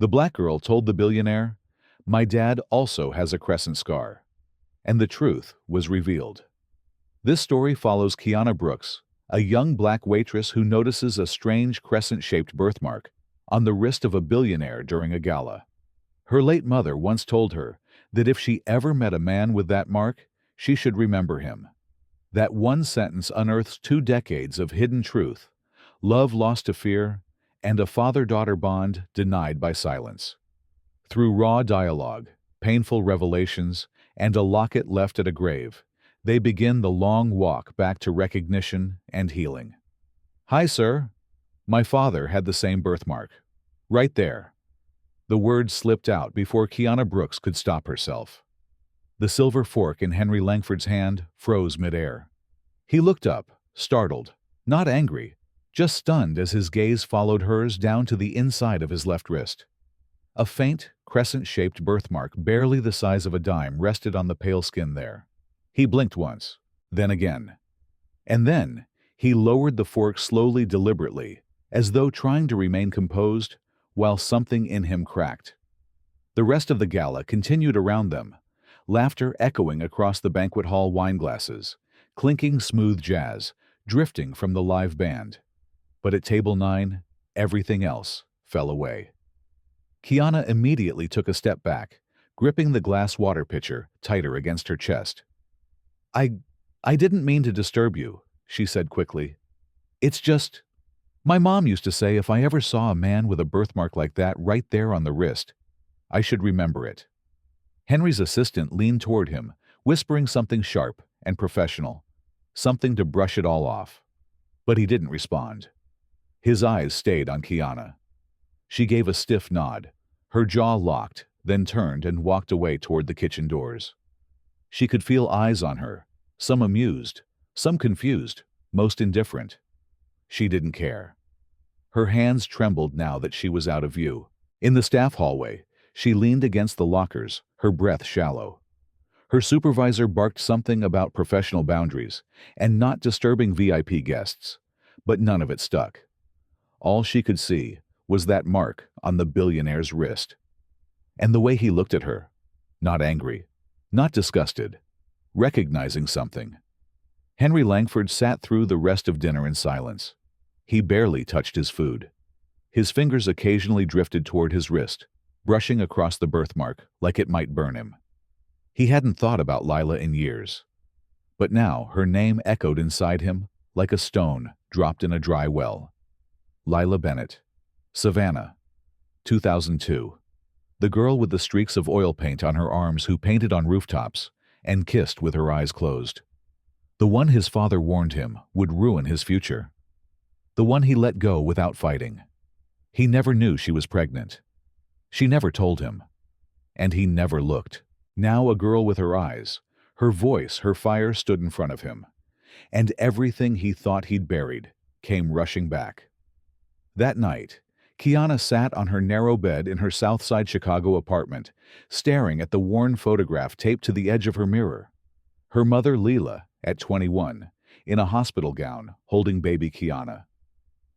The black girl told the billionaire, "My dad also has a crescent scar." And the truth was revealed. This story follows Kiana Brooks, a young black waitress who notices a strange crescent-shaped birthmark on the wrist of a billionaire during a gala. Her late mother once told her that if she ever met a man with that mark, she should remember him. That one sentence unearths 2 decades of hidden truth, love lost to fear, and a father-daughter bond denied by silence. Through raw dialogue, painful revelations, and a locket left at a grave, they begin the long walk back to recognition and healing. "Hi, sir. My father had the same birthmark. Right there." The words slipped out before Kiana Brooks could stop herself. The silver fork in Henry Langford's hand froze midair. He looked up, startled, not angry, just stunned as his gaze followed hers down to the inside of his left wrist. A faint, crescent-shaped birthmark barely the size of a dime rested on the pale skin there. He blinked once, then again. And then, he lowered the fork slowly, deliberately, as though trying to remain composed, while something in him cracked. The rest of the gala continued around them, laughter echoing across the banquet hall wineglasses, clinking smooth jazz, drifting from the live band. But at table 9, everything else fell away. Kiana immediately took a step back, gripping the glass water pitcher tighter against her chest. I didn't mean to disturb you," she said quickly. "It's just, my mom used to say if I ever saw a man with a birthmark like that right there on the wrist, I should remember it." Henry's assistant leaned toward him, whispering something sharp and professional, something to brush it all off. But he didn't respond. His eyes stayed on Kiana. She gave a stiff nod, her jaw locked, then turned and walked away toward the kitchen doors. She could feel eyes on her, some amused, some confused, most indifferent. She didn't care. Her hands trembled now that she was out of view. In the staff hallway, she leaned against the lockers, her breath shallow. Her supervisor barked something about professional boundaries and not disturbing VIP guests, but none of it stuck. All she could see was that mark on the billionaire's wrist. And the way he looked at her, not angry, not disgusted, recognizing something. Henry Langford sat through the rest of dinner in silence. He barely touched his food. His fingers occasionally drifted toward his wrist, brushing across the birthmark like it might burn him. He hadn't thought about Lila in years. But now her name echoed inside him like a stone dropped in a dry well. Lila Bennett. Savannah. 2002. The girl with the streaks of oil paint on her arms who painted on rooftops and kissed with her eyes closed. The one his father warned him would ruin his future. The one he let go without fighting. He never knew she was pregnant. She never told him. And he never looked. Now a girl with her eyes, her voice, her fire stood in front of him. And everything he thought he'd buried came rushing back. That night, Kiana sat on her narrow bed in her Southside Chicago apartment, staring at the worn photograph taped to the edge of her mirror. Her mother, Leela, at 21, in a hospital gown, holding baby Kiana.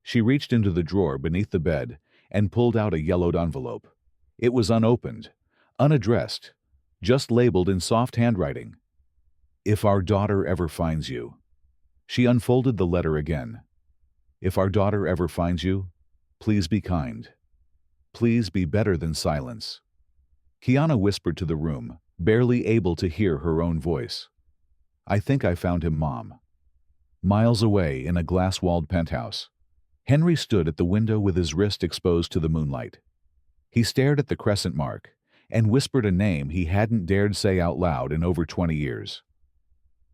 She reached into the drawer beneath the bed and pulled out a yellowed envelope. It was unopened, unaddressed, just labeled in soft handwriting. "If our daughter ever finds you." She unfolded the letter again. "If our daughter ever finds you, please be kind. Please be better than silence." Kiana whispered to the room, barely able to hear her own voice. "I think I found him, Mom." Miles away in a glass-walled penthouse, Henry stood at the window with his wrist exposed to the moonlight. He stared at the crescent mark and whispered a name he hadn't dared say out loud in over 20 years.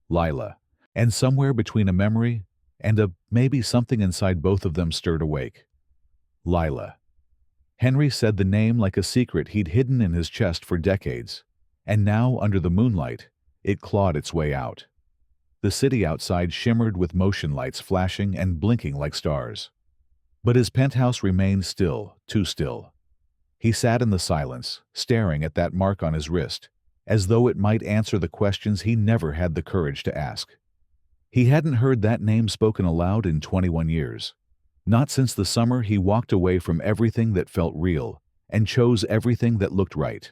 Lila. And somewhere between a memory and a maybe something inside both of them stirred awake. Lila. Henry said the name like a secret he'd hidden in his chest for decades, and now, under the moonlight, it clawed its way out. The city outside shimmered with motion lights flashing and blinking like stars. But his penthouse remained still, too still. He sat in the silence, staring at that mark on his wrist, as though it might answer the questions he never had the courage to ask. He hadn't heard that name spoken aloud in 21 years. Not since the summer he walked away from everything that felt real and chose everything that looked right.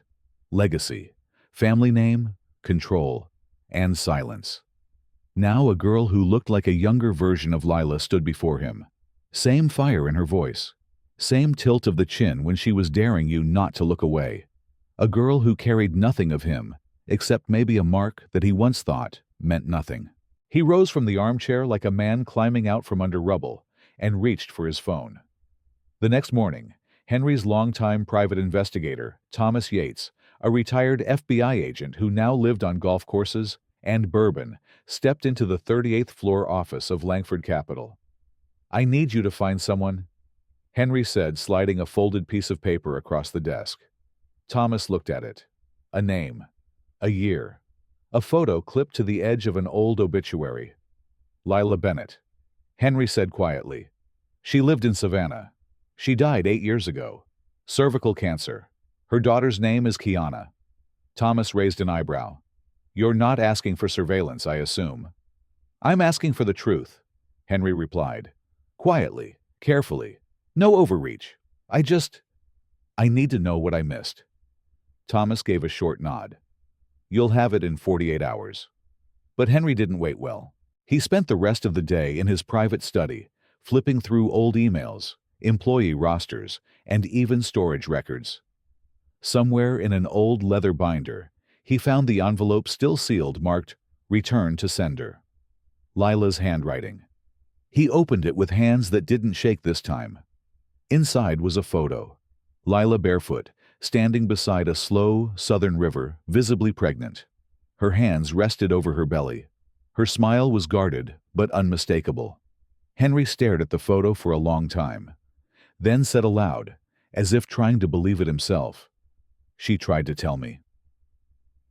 Legacy, family name, control, and silence. Now a girl who looked like a younger version of Lila stood before him. Same fire in her voice. Same tilt of the chin when she was daring you not to look away. A girl who carried nothing of him, except maybe a mark that he once thought meant nothing. He rose from the armchair like a man climbing out from under rubble and reached for his phone. The next morning, Henry's longtime private investigator, Thomas Yates, a retired FBI agent who now lived on golf courses and bourbon, stepped into the 38th floor office of Langford Capital. "I need you to find someone," Henry said, sliding a folded piece of paper across the desk. Thomas looked at it. A name. A year. A photo clipped to the edge of an old obituary. "Lila Bennett," Henry said quietly. "She lived in Savannah. She died 8 years ago. Cervical cancer. Her daughter's name is Kiana." Thomas raised an eyebrow. "You're not asking for surveillance, I assume." "I'm asking for the truth," Henry replied. Quietly, carefully. No overreach. I need to know what I missed." Thomas gave a short nod. "You'll have it in 48 hours. But Henry didn't wait well. He spent the rest of the day in his private study, flipping through old emails, employee rosters, and even storage records. Somewhere in an old leather binder, he found the envelope still sealed marked "Return to Sender." Lila's handwriting. He opened it with hands that didn't shake this time. Inside was a photo. Lila barefoot, standing beside a slow, southern river, visibly pregnant. Her hands rested over her belly. Her smile was guarded, but unmistakable. Henry stared at the photo for a long time, then said aloud, as if trying to believe it himself, "She tried to tell me."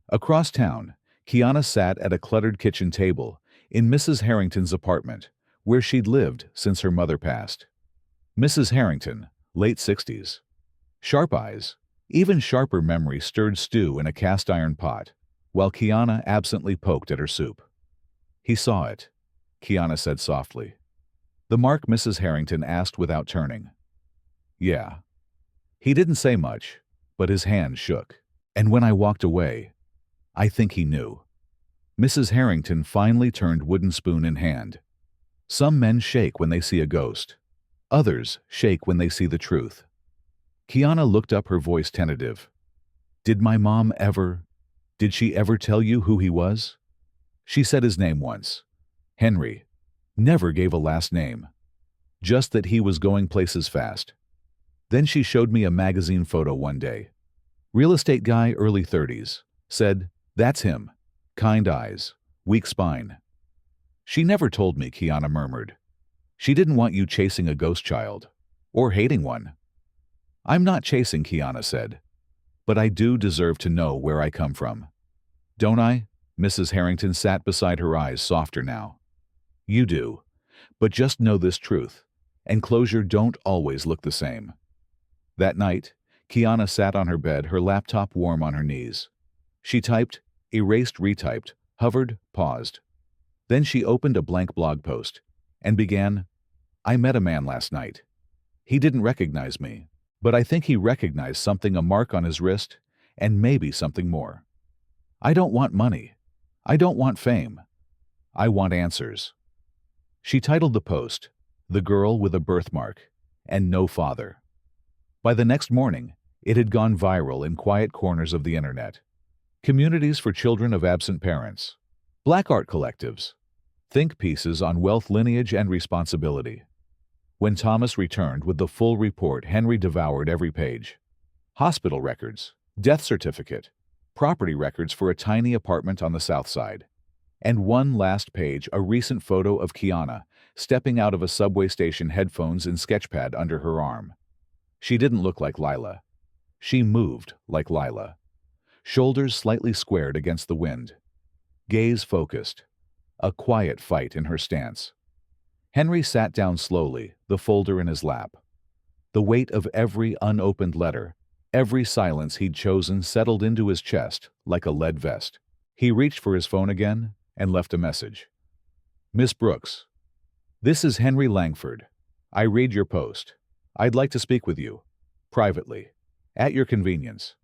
Across town, Kiana sat at a cluttered kitchen table in Mrs. Harrington's apartment, where she'd lived since her mother passed. Mrs. Harrington, late 60s. Sharp eyes, even sharper memory stirred stew in a cast-iron pot, while Kiana absently poked at her soup. "He saw it," Kiana said softly. "The mark?" Mrs. Harrington asked without turning. "Yeah." He didn't say much, but his hand shook. "And when I walked away, I think he knew." Mrs. Harrington finally turned wooden spoon in hand. "Some men shake when they see a ghost. Others shake when they see the truth." Kiana looked up, her voice tentative. Did she ever tell you who he was?" "She said his name once. Henry. Never gave a last name. Just that he was going places fast. Then she showed me a magazine photo one day. Real estate guy, early 30s. Said, 'That's him. Kind eyes. Weak spine.'" "She never told me," Kiana murmured. "She didn't want you chasing a ghost child. Or hating one." "I'm not chasing," Kiana said. "But I do deserve to know where I come from. Don't I?" Mrs. Harrington sat beside her, eyes softer now. "You do. But just know this truth. Enclosure don't always look the same." That night, Kiana sat on her bed, her laptop warm on her knees. She typed, erased, retyped, hovered, paused. Then she opened a blank blog post and began, "I met a man last night. He didn't recognize me, but I think he recognized something, a mark on his wrist, and maybe something more. I don't want money. I don't want fame. I want answers." She titled the post, "The Girl with a Birthmark and No Father." By the next morning, it had gone viral in quiet corners of the internet. Communities for children of absent parents. Black art collectives. Think pieces on wealth, lineage, and responsibility. When Thomas returned with the full report, Henry devoured every page. Hospital records, death certificate, property records for a tiny apartment on the south side. And one last page, a recent photo of Kiana stepping out of a subway station, headphones and sketchpad under her arm. She didn't look like Lila. She moved like Lila. Shoulders slightly squared against the wind. Gaze focused. A quiet fight in her stance. Henry sat down slowly, the folder in his lap. The weight of every unopened letter, every silence he'd chosen settled into his chest like a lead vest. He reached for his phone again and left a message. "Miss Brooks, this is Henry Langford. I read your post. I'd like to speak with you. Privately. At your convenience.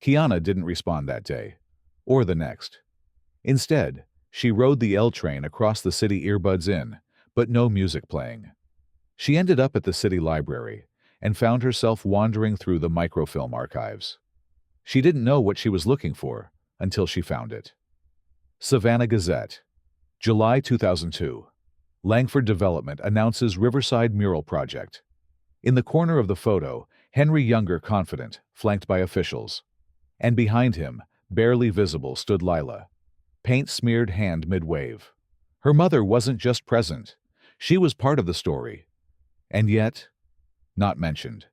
Kiana didn't respond that day, or the next. Instead, she rode the L train across the city, earbuds in, but no music playing. She ended up at the city library and found herself wandering through the microfilm archives. She didn't know what she was looking for until she found it. Savannah Gazette, July 2002. Langford Development announces Riverside Mural Project. In the corner of the photo, Henry Younger confident, flanked by officials. And behind him, barely visible, stood Lila, paint-smeared hand mid-wave. Her mother wasn't just present. She was part of the story. And yet, not mentioned,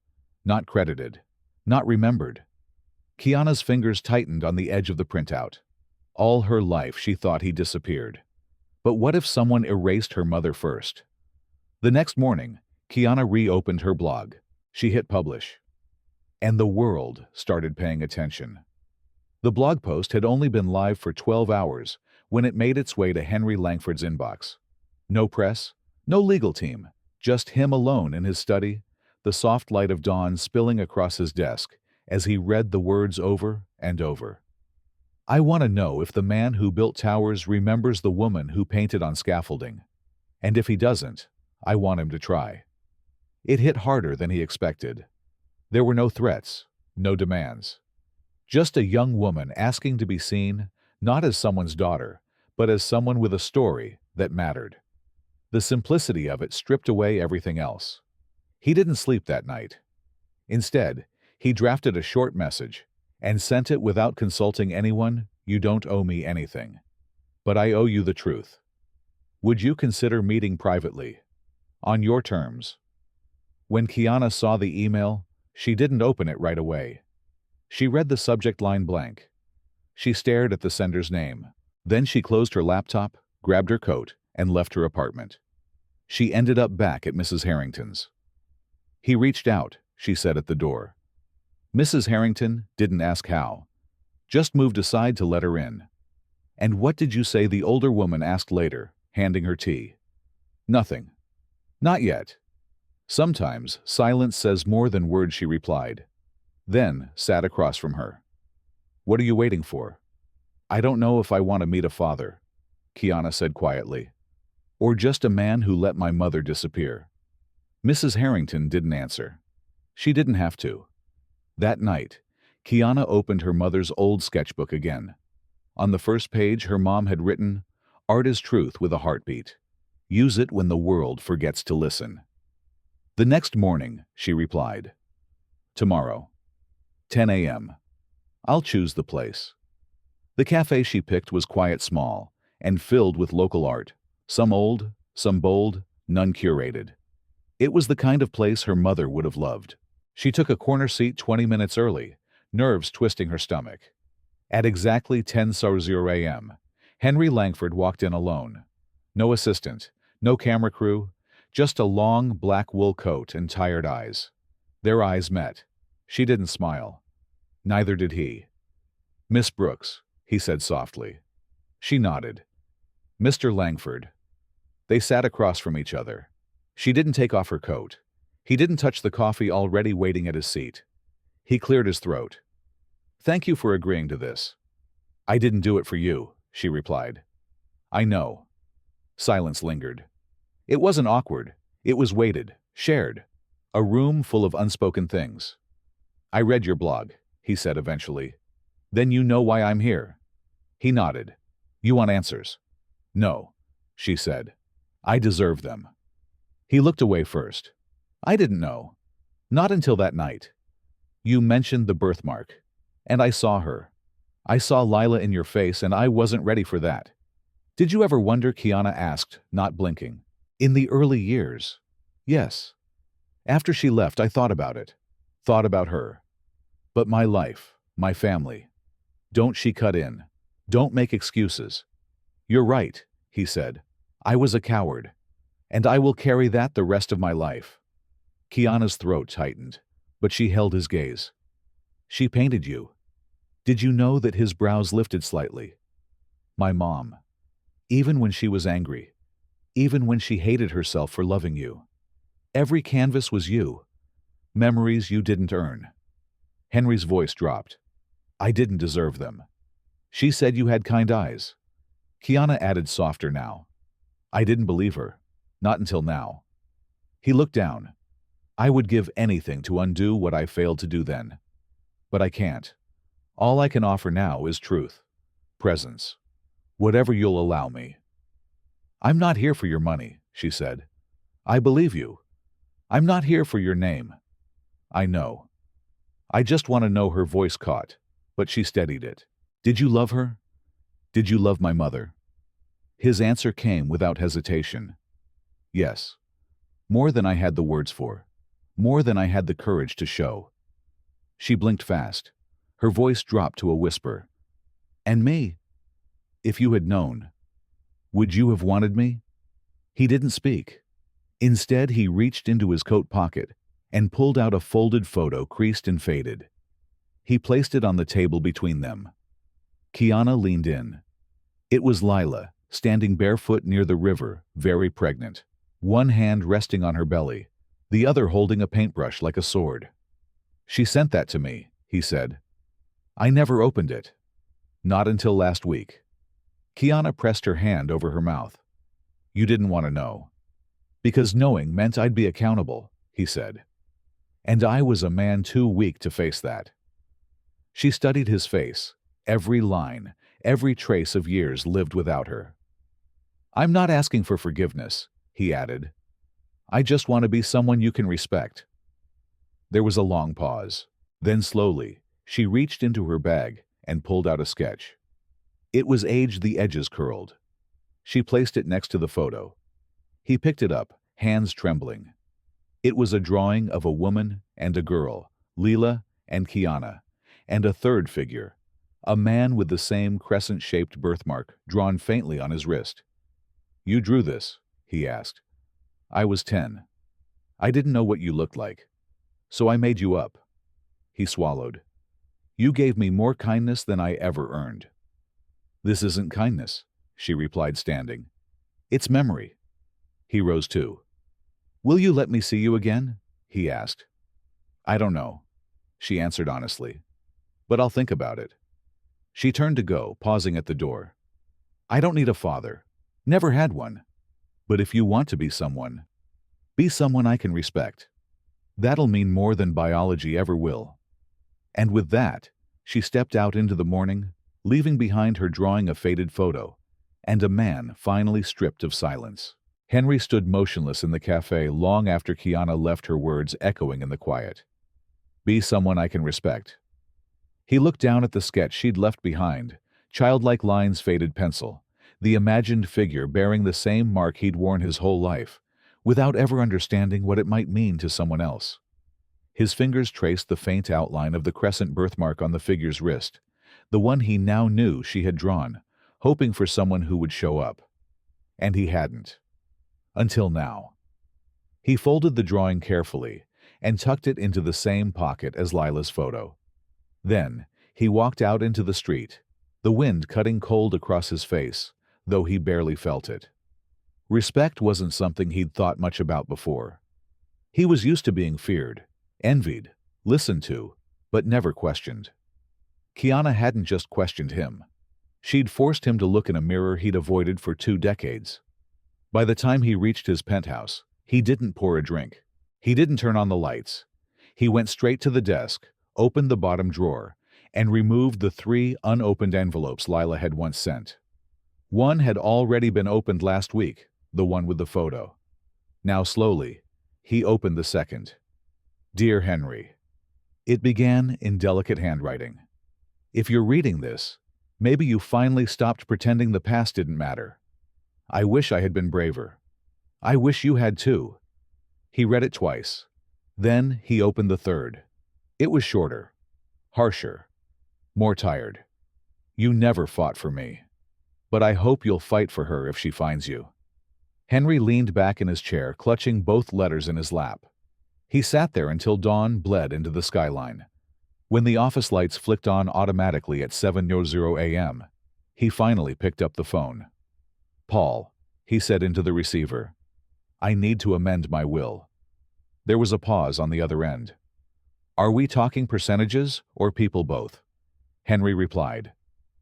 not credited, not remembered. Kiana's fingers tightened on the edge of the printout. All her life she thought he disappeared. But what if someone erased her mother first? The next morning, Kiana reopened her blog. She hit publish. And the world started paying attention. The blog post had only been live for 12 hours when it made its way to Henry Langford's inbox. No press, no legal team, just him alone in his study, the soft light of dawn spilling across his desk as he read the words over and over. I want to know if the man who built towers remembers the woman who painted on scaffolding. And if he doesn't, I want him to try. It hit harder than he expected. There were no threats, no demands. Just a young woman asking to be seen, not as someone's daughter, but as someone with a story that mattered. The simplicity of it stripped away everything else. He didn't sleep that night. Instead, he drafted a short message and sent it without consulting anyone. You don't owe me anything. But I owe you the truth. Would you consider meeting privately? On your terms. When Kiana saw the email, she didn't open it right away. She read the subject line blank. She stared at the sender's name. Then she closed her laptop, grabbed her coat, and left her apartment. She ended up back at Mrs. Harrington's. He reached out, she said at the door. Mrs. Harrington didn't ask how. Just moved aside to let her in. And what did you say? The older woman asked later, handing her tea. Nothing. Not yet. Sometimes silence says more than words, she replied. Then sat across from her. What are you waiting for? I don't know if I want to meet a father, Kiana said quietly. Or just a man who let my mother disappear. Mrs. Harrington didn't answer. She didn't have to. That night, Kiana opened her mother's old sketchbook again. On the first page, her mom had written, "Art is truth with a heartbeat. Use it when the world forgets to listen." The next morning, she replied, "Tomorrow, 10 a.m. I'll choose the place." The cafe she picked was quiet, small, and filled with local art, some old, some bold, none curated. It was the kind of place her mother would have loved. She took a corner seat 20 minutes early, nerves twisting her stomach. At exactly 10:00 a.m., Henry Langford walked in alone. No assistant, no camera crew, just a long black wool coat and tired eyes. Their eyes met. She didn't smile. Neither did he. "Miss Brooks," he said softly. She nodded. "Mr. Langford." They sat across from each other. She didn't take off her coat. He didn't touch the coffee already waiting at his seat. He cleared his throat. "Thank you for agreeing to this." "I didn't do it for you," she replied. "I know." Silence lingered. It wasn't awkward. It was weighted, shared. A room full of unspoken things. "I read your blog," he said eventually. "Then you know why I'm here." He nodded. "You want answers?" "No," she said. "I deserve them." He looked away first. "I didn't know. Not until that night. You mentioned the birthmark. And I saw her. I saw Lila in your face, and I wasn't ready for that." "Did you ever wonder?" Kiana asked, not blinking. "In the early years." "Yes. After she left, I thought about it. Thought about her. But my life, my family. Don't," she cut in. "Don't make excuses." "You're right," he said. "I was a coward. And I will carry that the rest of my life." Kiana's throat tightened, but she held his gaze. "She painted you." Did you know that his brows lifted slightly? "My mom. Even when she was angry. Even when she hated herself for loving you. Every canvas was you. Memories you didn't earn." Henry's voice dropped. I didn't deserve them. She said you had kind eyes. Kiana added softer now. I didn't believe her. Not until now. He looked down. I would give anything to undo what I failed to do then. But I can't. All I can offer now is truth. Presence. Whatever you'll allow me. I'm not here for your money, she said. I believe you. I'm not here for your name. I know. I just want to know. Her voice caught, but she steadied it. Did you love her? Did you love my mother? His answer came without hesitation. Yes. More than I had the words for. More than I had the courage to show. She blinked fast. Her voice dropped to a whisper. And me? If you had known, would you have wanted me? He didn't speak. Instead, he reached into his coat pocket and pulled out a folded photo, creased and faded. He placed it on the table between them. Kiana leaned in. It was Lila, standing barefoot near the river, very pregnant. One hand resting on her belly, the other holding a paintbrush like a sword. She sent that to me, he said. I never opened it. Not until last week. Kiana pressed her hand over her mouth. You didn't want to know. Because knowing meant I'd be accountable, he said. And I was a man too weak to face that. She studied his face, every line, every trace of years lived without her. I'm not asking for forgiveness, he added. I just want to be someone you can respect. There was a long pause. Then slowly, she reached into her bag and pulled out a sketch. It was aged, the edges curled. She placed it next to the photo. He picked it up, hands trembling. It was a drawing of a woman and a girl, Lila and Kiana, and a third figure, a man with the same crescent-shaped birthmark drawn faintly on his wrist. You drew this, he asked. I was 10. I didn't know what you looked like. So I made you up. He swallowed. You gave me more kindness than I ever earned. This isn't kindness, she replied, standing. It's memory. He rose too. Will you let me see you again? He asked. I don't know, she answered honestly. But I'll think about it. She turned to go, pausing at the door. I don't need a father. Never had one. But if you want to be someone I can respect. That'll mean more than biology ever will. And with that, she stepped out into the morning, leaving behind her drawing a faded photo, and a man finally stripped of silence. Henry stood motionless in the cafe long after Kiana left, her words echoing in the quiet. Be someone I can respect. He looked down at the sketch she'd left behind, childlike lines, faded pencil, the imagined figure bearing the same mark he'd worn his whole life, without ever understanding what it might mean to someone else. His fingers traced the faint outline of the crescent birthmark on the figure's wrist, the one he now knew she had drawn, hoping for someone who would show up. And he hadn't. Until now. He folded the drawing carefully and tucked it into the same pocket as Lila's photo. Then, he walked out into the street, the wind cutting cold across his face, though he barely felt it. Respect wasn't something he'd thought much about before. He was used to being feared, envied, listened to, but never questioned. Kiana hadn't just questioned him. She'd forced him to look in a mirror he'd avoided for 2 decades. By the time he reached his penthouse, he didn't pour a drink. He didn't turn on the lights. He went straight to the desk, opened the bottom drawer, and removed the 3 unopened envelopes Lila had once sent. One had already been opened last week, the one with the photo. Now slowly, he opened the second. Dear Henry. It began in delicate handwriting. If you're reading this, maybe you finally stopped pretending the past didn't matter. I wish I had been braver. I wish you had too. He read it twice. Then he opened the third. It was shorter, harsher, more tired. You never fought for me. But I hope you'll fight for her if she finds you. Henry leaned back in his chair, clutching both letters in his lap. He sat there until dawn bled into the skyline. When the office lights flicked on automatically at 7:00 a.m., he finally picked up the phone. Paul, he said into the receiver. I need to amend my will. There was a pause on the other end. Are we talking percentages or people both? Henry replied.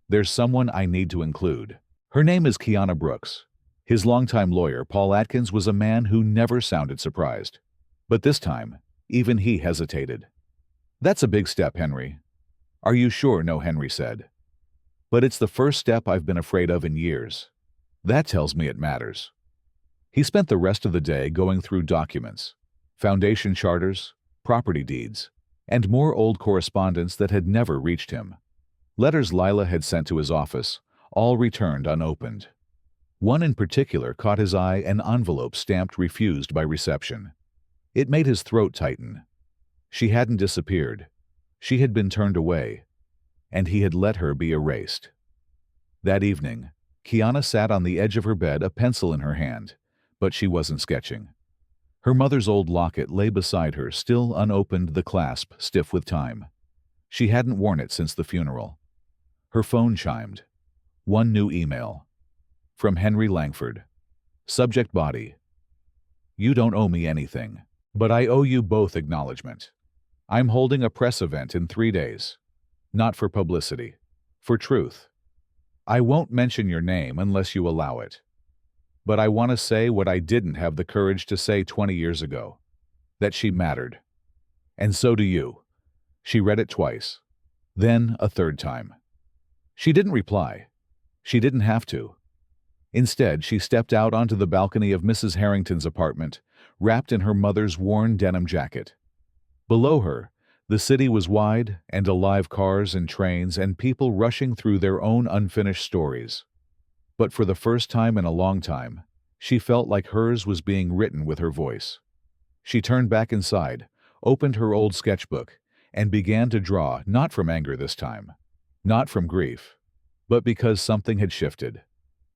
There's someone I need to include. Her name is Kiana Brooks. His longtime lawyer, Paul Atkins, was a man who never sounded surprised. But this time, even he hesitated. That's a big step, Henry. Are you sure? No, Henry said. But it's the first step I've been afraid of in years. That tells me it matters. He spent the rest of the day going through documents, foundation charters, property deeds, and more old correspondence that had never reached him. Letters Lila had sent to his office, all returned unopened. One in particular caught his eye, an envelope stamped "refused by reception." It made his throat tighten. She hadn't disappeared. She had been turned away, and he had let her be erased. That evening, Kiana sat on the edge of her bed, a pencil in her hand, but she wasn't sketching. Her mother's old locket lay beside her, still unopened, the clasp stiff with time. She hadn't worn it since the funeral. Her phone chimed. One new email. From Henry Langford. Subject body. You don't owe me anything, but I owe you both acknowledgement. I'm holding a press event in 3 days. Not for publicity. For truth. I won't mention your name unless you allow it. But I want to say what I didn't have the courage to say 20 years ago. That she mattered. And so do you. She read it twice. Then a third time. She didn't reply. She didn't have to. Instead, she stepped out onto the balcony of Mrs. Harrington's apartment, wrapped in her mother's worn denim jacket. Below her, the city was wide and alive, cars and trains and people rushing through their own unfinished stories. But for the first time in a long time, she felt like hers was being written with her voice. She turned back inside, opened her old sketchbook, and began to draw, not from anger this time, not from grief, but because something had shifted.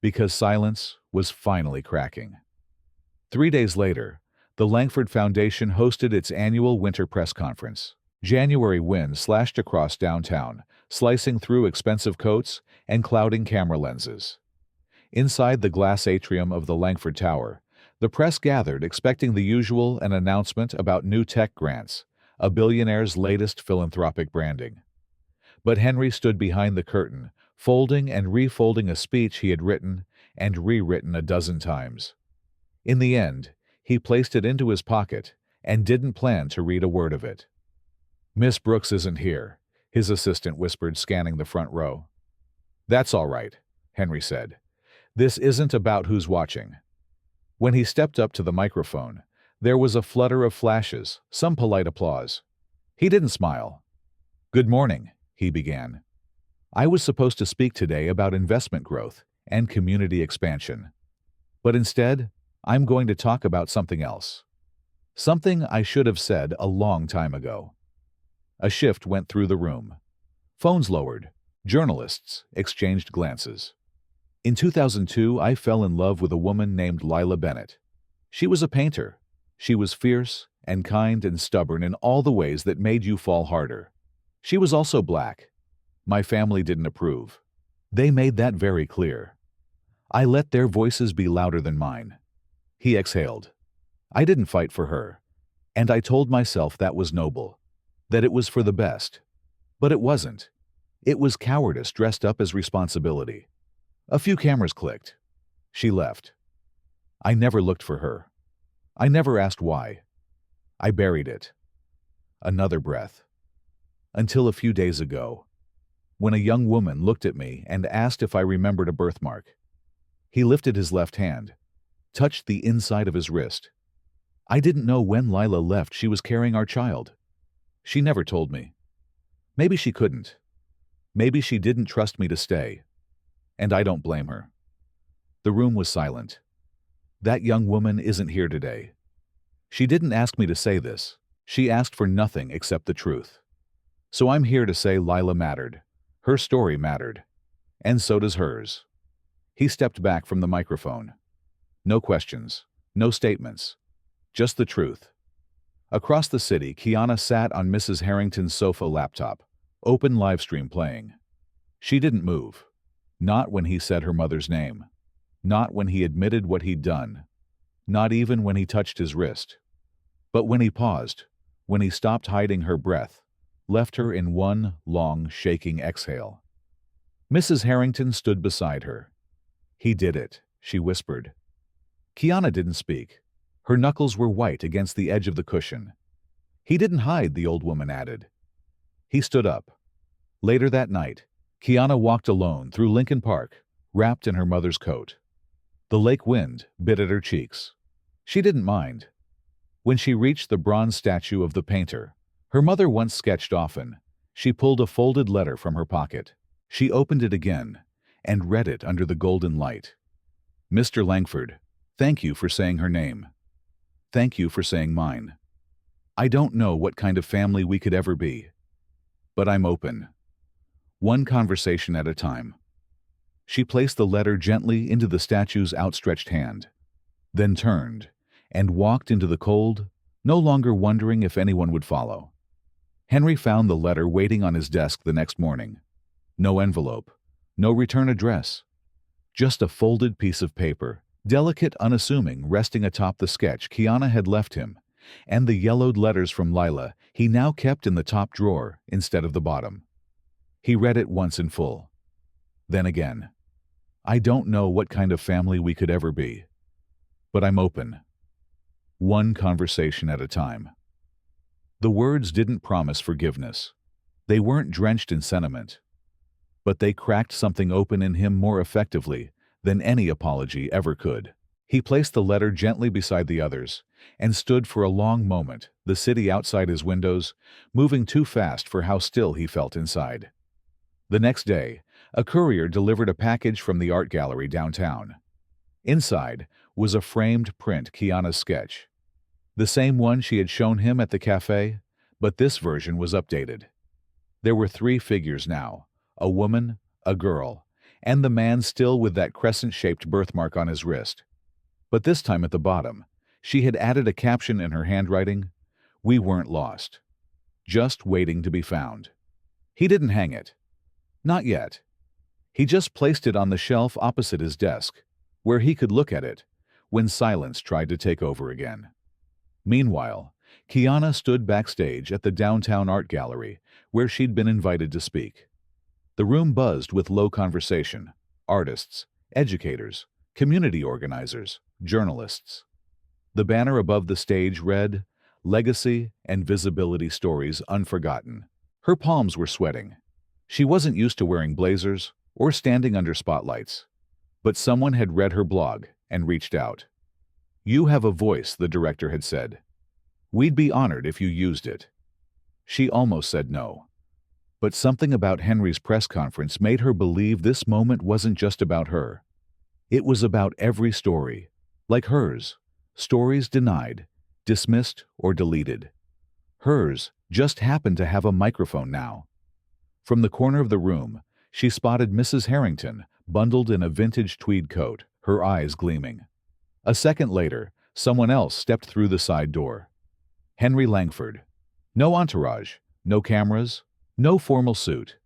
Because silence was finally cracking. 3 days later, the Langford Foundation hosted its annual winter press conference. January wind slashed across downtown, slicing through expensive coats and clouding camera lenses. Inside the glass atrium of the Langford Tower, the press gathered, expecting the usual: an announcement about new tech grants, a billionaire's latest philanthropic branding. But Henry stood behind the curtain, folding and refolding a speech he had written and rewritten a dozen times. In the end, he placed it into his pocket and didn't plan to read a word of it. Miss Brooks isn't here, his assistant whispered, scanning the front row. That's all right, Henry said. This isn't about who's watching. When he stepped up to the microphone, there was a flutter of flashes, some polite applause. He didn't smile. Good morning, he began. I was supposed to speak today about investment growth and community expansion. But instead, I'm going to talk about something else. Something I should have said a long time ago. A shift went through the room. Phones lowered. Journalists exchanged glances. In 2002, I fell in love with a woman named Lila Bennett. She was a painter. She was fierce and kind and stubborn in all the ways that made you fall harder. She was also black. My family didn't approve. They made that very clear. I let their voices be louder than mine. He exhaled. I didn't fight for her. And I told myself that was noble, that it was for the best. But it wasn't. It was cowardice dressed up as responsibility. A few cameras clicked. She left. I never looked for her. I never asked why. I buried it. Another breath. Until a few days ago, when a young woman looked at me and asked if I remembered a birthmark. He lifted his left hand, touched the inside of his wrist. I didn't know when Lila left she was carrying our child. She never told me. Maybe she couldn't. Maybe she didn't trust me to stay. And I don't blame her. The room was silent. That young woman isn't here today. She didn't ask me to say this. She asked for nothing except the truth. So I'm here to say Lila mattered. Her story mattered. And so does hers. He stepped back from the microphone. No questions. No statements. Just the truth. Across the city, Kiana sat on Mrs. Harrington's sofa, laptop, open livestream playing. She didn't move. Not when he said her mother's name. Not when he admitted what he'd done. Not even when he touched his wrist. But when he paused, when he stopped hiding her breath, left her in one long, shaking exhale. Mrs. Harrington stood beside her. "He did it," she whispered. Kiana didn't speak. Her knuckles were white against the edge of the cushion. "He didn't hide," the old woman added. He stood up. Later that night, Kiana walked alone through Lincoln Park, wrapped in her mother's coat. The lake wind bit at her cheeks. She didn't mind. When she reached the bronze statue of the painter her mother once sketched often, she pulled a folded letter from her pocket. She opened it again and read it under the golden light. "Mr. Langford, thank you for saying her name. Thank you for saying mine. I don't know what kind of family we could ever be, but I'm open. One conversation at a time." She placed the letter gently into the statue's outstretched hand, then turned and walked into the cold, no longer wondering if anyone would follow. Henry found the letter waiting on his desk the next morning. No envelope, no return address. Just a folded piece of paper, delicate, unassuming, resting atop the sketch Kiana had left him, and the yellowed letters from Lila he now kept in the top drawer instead of the bottom. He read it once in full. Then again. "I don't know what kind of family we could ever be, but I'm open. One conversation at a time." The words didn't promise forgiveness. They weren't drenched in sentiment. But they cracked something open in him more effectively than any apology ever could. He placed the letter gently beside the others and stood for a long moment, the city outside his windows, moving too fast for how still he felt inside. The next day, a courier delivered a package from the art gallery downtown. Inside was a framed print Kiana's sketch. The same one she had shown him at the cafe, but this version was updated. There were 3 figures now, a woman, a girl, and the man still with that crescent-shaped birthmark on his wrist. But this time at the bottom, she had added a caption in her handwriting, "We weren't lost. Just waiting to be found." He didn't hang it. Not yet. He just placed it on the shelf opposite his desk, where he could look at it when silence tried to take over again. Meanwhile, Kiana stood backstage at the downtown art gallery where she'd been invited to speak. The room buzzed with low conversation: artists, educators, community organizers, journalists. The banner above the stage read, "Legacy and Visibility Stories Unforgotten." Her palms were sweating. She wasn't used to wearing blazers or standing under spotlights. But someone had read her blog and reached out. "You have a voice," the director had said. "We'd be honored if you used it." She almost said no. But something about Henry's press conference made her believe this moment wasn't just about her. It was about every story, like hers, stories denied, dismissed, or deleted. Hers just happened to have a microphone now. From the corner of the room, she spotted Mrs. Harrington, bundled in a vintage tweed coat, her eyes gleaming. A second later, someone else stepped through the side door. Henry Langford. No entourage, no cameras, no formal suit.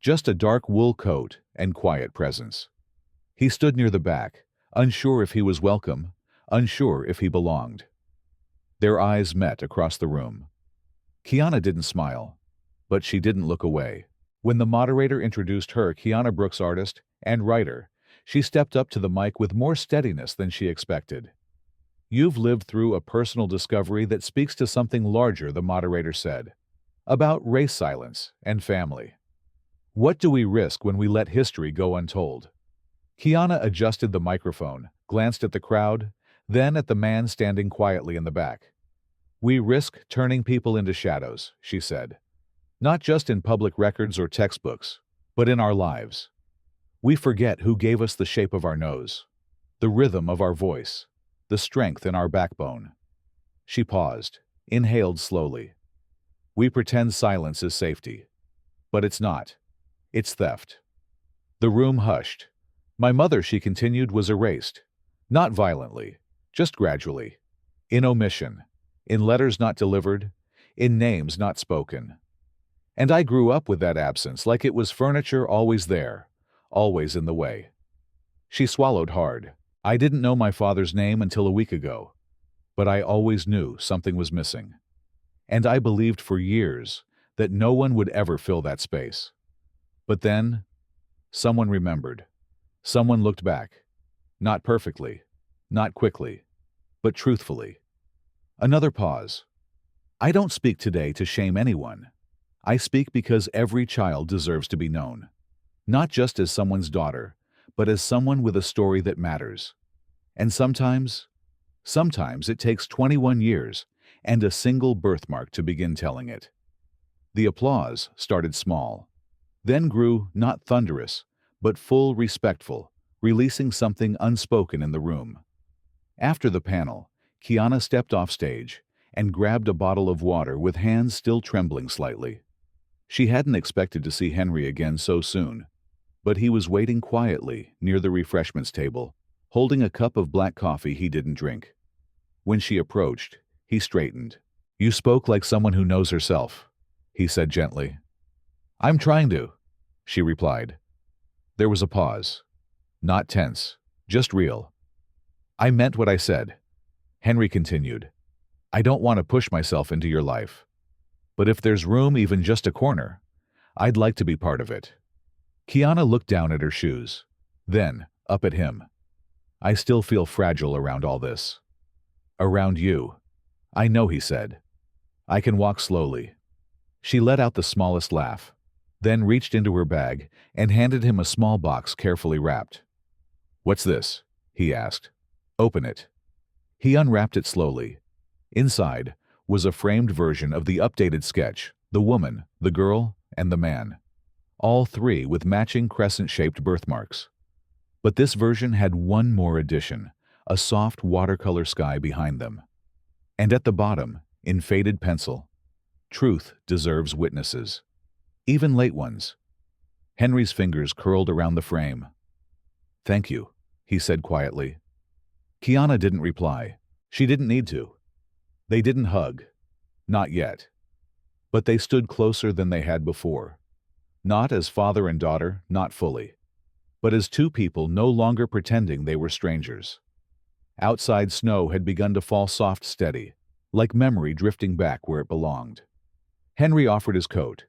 Just a dark wool coat and quiet presence. He stood near the back, unsure if he was welcome, unsure if he belonged. Their eyes met across the room. Kiana didn't smile, but she didn't look away. When the moderator introduced her Kiana Brooks, artist and writer, she stepped up to the mic with more steadiness than she expected. "You've lived through a personal discovery that speaks to something larger," the moderator said, "about race silence and family. What do we risk when we let history go untold?" Kiana adjusted the microphone, glanced at the crowd, then at the man standing quietly in the back. "We risk turning people into shadows," she said. "Not just in public records or textbooks, but in our lives. We forget who gave us the shape of our nose, the rhythm of our voice, the strength in our backbone." She paused, inhaled slowly. "We pretend silence is safety, but it's not. It's theft." The room hushed. "My mother," she continued, "was erased. Not violently, just gradually. In omission, in letters not delivered, in names not spoken. And I grew up with that absence, like it was furniture always there, always in the way." She swallowed hard. "I didn't know my father's name until a week ago, but I always knew something was missing. And I believed for years that no one would ever fill that space. But then, someone remembered. Someone looked back. Not perfectly, not quickly, but truthfully. Another pause. I don't speak today to shame anyone. I speak because every child deserves to be known. Not just as someone's daughter, but as someone with a story that matters. And sometimes it takes 21 years and a single birthmark to begin telling it. The applause started small, then grew not thunderous, but full respectful, releasing something unspoken in the room. After the panel, Kiana stepped off stage and grabbed a bottle of water with hands still trembling slightly. She hadn't expected to see Henry again so soon, but he was waiting quietly near the refreshments table, holding a cup of black coffee he didn't drink. When she approached, he straightened. "You spoke like someone who knows herself," he said gently. "I'm trying to," she replied. There was a pause. Not tense, just real. "I meant what I said," Henry continued. "I don't want to push myself into your life. But if there's room, even just a corner, I'd like to be part of it." Kiana looked down at her shoes, then up at him. "I still feel fragile around all this." "Around you." "I know," he said. "I can walk slowly." She let out the smallest laugh, then reached into her bag and handed him a small box carefully wrapped. "What's this?" he asked. "Open it." He unwrapped it slowly. Inside was a framed version of the updated sketch, the woman, the girl, and the man. All three with matching crescent-shaped birthmarks. But this version had one more addition, a soft watercolor sky behind them. And at the bottom, in faded pencil, "Truth deserves witnesses. Even late ones." Henry's fingers curled around the frame. "Thank you," he said quietly. Kiana didn't reply. She didn't need to. They didn't hug. Not yet. But they stood closer than they had before. Not as father and daughter, not fully. But as two people no longer pretending they were strangers. Outside snow had begun to fall soft steady, like memory drifting back where it belonged. Henry offered his coat.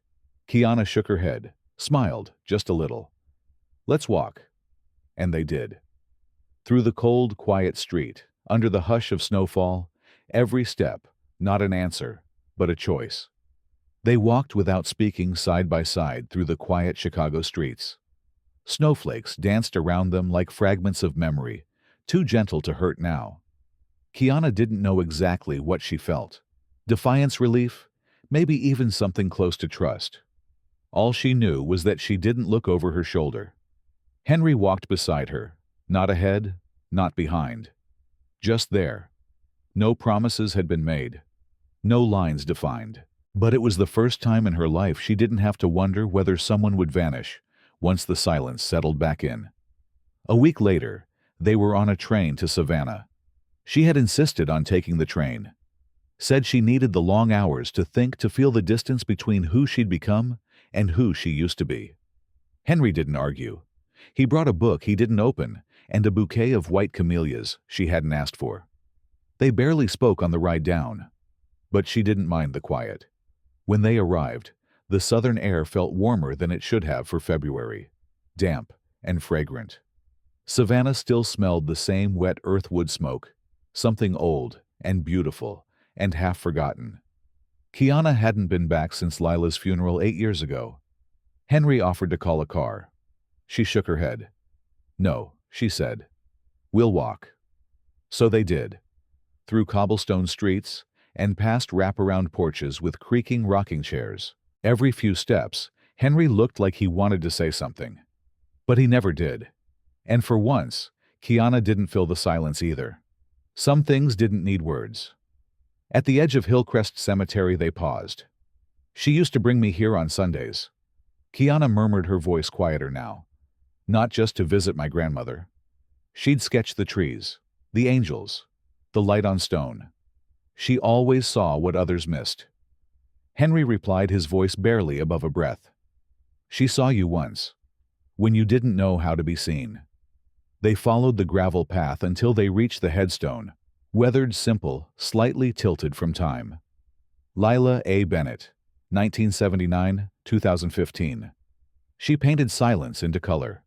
Kiana shook her head, smiled just a little. "Let's walk." And they did. Through the cold, quiet street, under the hush of snowfall, every step, not an answer, but a choice. They walked without speaking side by side through the quiet Chicago streets. Snowflakes danced around them like fragments of memory, too gentle to hurt now. Kiana didn't know exactly what she felt. Defiance, relief, maybe even something close to trust. All she knew was that she didn't look over her shoulder. Henry walked beside her, not ahead, not behind. Just there. No promises had been made. No lines defined. But it was the first time in her life she didn't have to wonder whether someone would vanish once the silence settled back in. A week later, they were on a train to Savannah. She had insisted on taking the train. Said she needed the long hours to think, to feel the distance between who she'd become and who she used to be. Henry didn't argue. He brought a book he didn't open and a bouquet of white camellias she hadn't asked for. They barely spoke on the ride down, but she didn't mind the quiet. When they arrived, the southern air felt warmer than it should have for February, damp and fragrant. Savannah still smelled the same wet earthwood smoke, something old and beautiful and half forgotten. Kiana hadn't been back since Lila's funeral 8 years ago. Henry offered to call a car. She shook her head. "No," she said. "We'll walk." So they did. Through cobblestone streets and past wraparound porches with creaking rocking chairs. Every few steps, Henry looked like he wanted to say something. But he never did. And for once, Kiana didn't fill the silence either. Some things didn't need words. At the edge of Hillcrest Cemetery they paused. "She used to bring me here on Sundays." Kiana murmured, her voice quieter now. "Not just to visit my grandmother. She'd sketch the trees, the angels, the light on stone. She always saw what others missed." Henry replied, his voice barely above a breath. "She saw you once, when you didn't know how to be seen." They followed the gravel path until they reached the headstone, weathered, simple, slightly tilted from time. Lila A. Bennett, 1979-2015. She painted silence into color.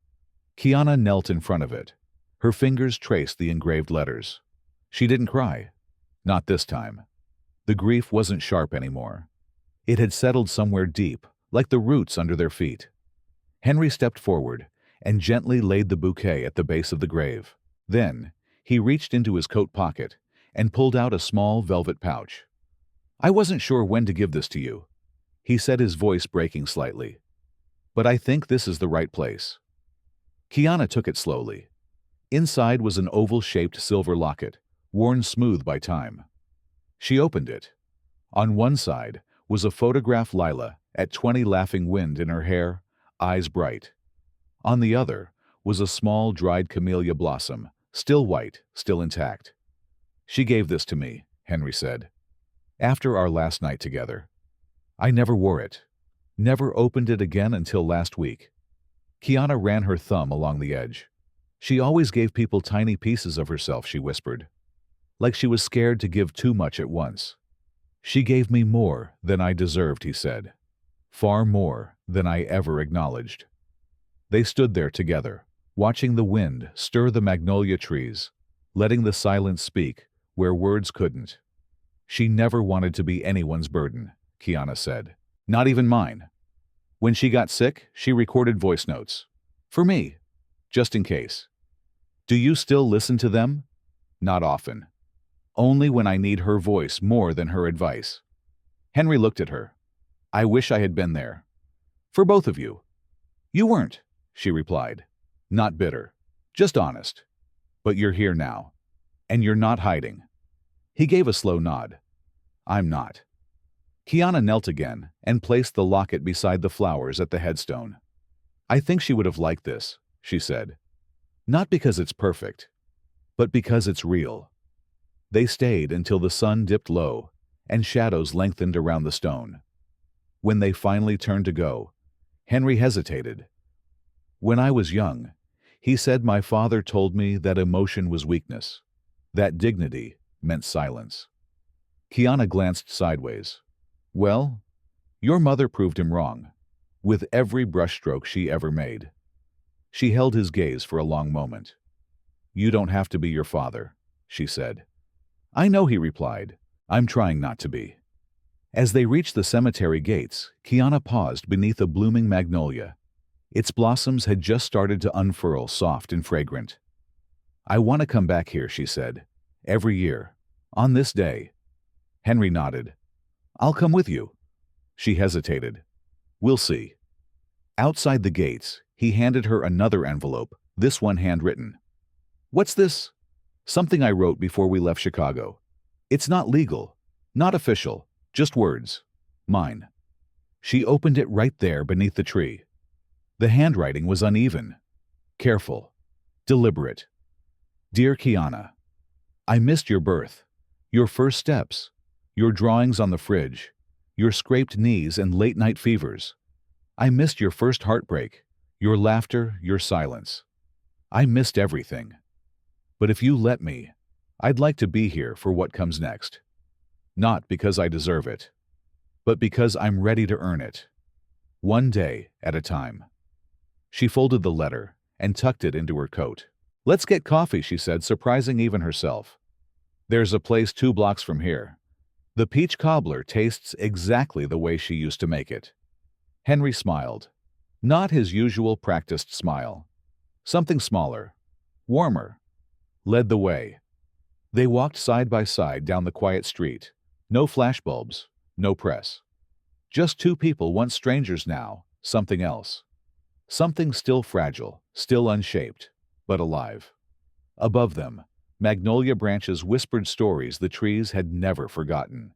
Kiana knelt in front of it. Her fingers traced the engraved letters. She didn't cry. Not this time. The grief wasn't sharp anymore. It had settled somewhere deep, like the roots under their feet. Henry stepped forward and gently laid the bouquet at the base of the grave. Then, he reached into his coat pocket and pulled out a small velvet pouch. "I wasn't sure when to give this to you," he said, his voice breaking slightly. "But I think this is the right place." Kiana took it slowly. Inside was an oval-shaped silver locket, worn smooth by time. She opened it. On one side was a photograph Lila at 20 laughing wind in her hair, eyes bright. On the other was a small dried camellia blossom, still white, still intact. "She gave this to me," Henry said, "after our last night together. I never wore it, never opened it again until last week." Kiana ran her thumb along the edge. "She always gave people tiny pieces of herself," she whispered, like she was scared to give too much at once. "She gave me more than I deserved," he said. "Far more than I ever acknowledged." They stood there together, watching the wind stir the magnolia trees, letting the silence speak where words couldn't. "She never wanted to be anyone's burden," Kiana said. "Not even mine. When she got sick, she recorded voice notes. For me, just in case. Do you still listen to them?" "Not often. Only when I need her voice more than her advice." Henry looked at her. "I wish I had been there. For both of you." "You weren't," she replied. Not bitter, just honest. "But you're here now. And you're not hiding." He gave a slow nod. "I'm not." Kiana knelt again and placed the locket beside the flowers at the headstone. "I think she would have liked this," she said. "Not because it's perfect, but because it's real." They stayed until the sun dipped low and shadows lengthened around the stone. When they finally turned to go, Henry hesitated. "When I was young, he said my father told me that emotion was weakness, that dignity meant silence." Kiana glanced sideways. "Well, your mother proved him wrong, with every brushstroke she ever made." She held his gaze for a long moment. "You don't have to be your father," she said. "I know," he replied. "I'm trying not to be." As they reached the cemetery gates, Kiana paused beneath a blooming magnolia. Its blossoms had just started to unfurl, soft and fragrant. "I want to come back here," she said. "Every year. On this day." Henry nodded. "I'll come with you." She hesitated. "We'll see." Outside the gates, he handed her another envelope, this one handwritten. "What's this?" "Something I wrote before we left Chicago. It's not legal, not official, just words. Mine." She opened it right there beneath the tree. The handwriting was uneven, careful, deliberate. "Dear Kiana, I missed your birth, your first steps, your drawings on the fridge, your scraped knees and late-night fevers. I missed your first heartbreak, your laughter, your silence. I missed everything. But if you let me, I'd like to be here for what comes next. Not because I deserve it, but because I'm ready to earn it. One day at a time." She folded the letter and tucked it into her coat. "Let's get coffee," she said, surprising even herself. "There's a place 2 blocks from here. The peach cobbler tastes exactly the way she used to make it." Henry smiled. Not his usual practiced smile. Something smaller, warmer, led the way. They walked side by side down the quiet street. No flashbulbs, no press. Just 2 people, once strangers, now something else. Something still fragile, still unshaped, but alive. Above them, magnolia branches whispered stories the trees had never forgotten.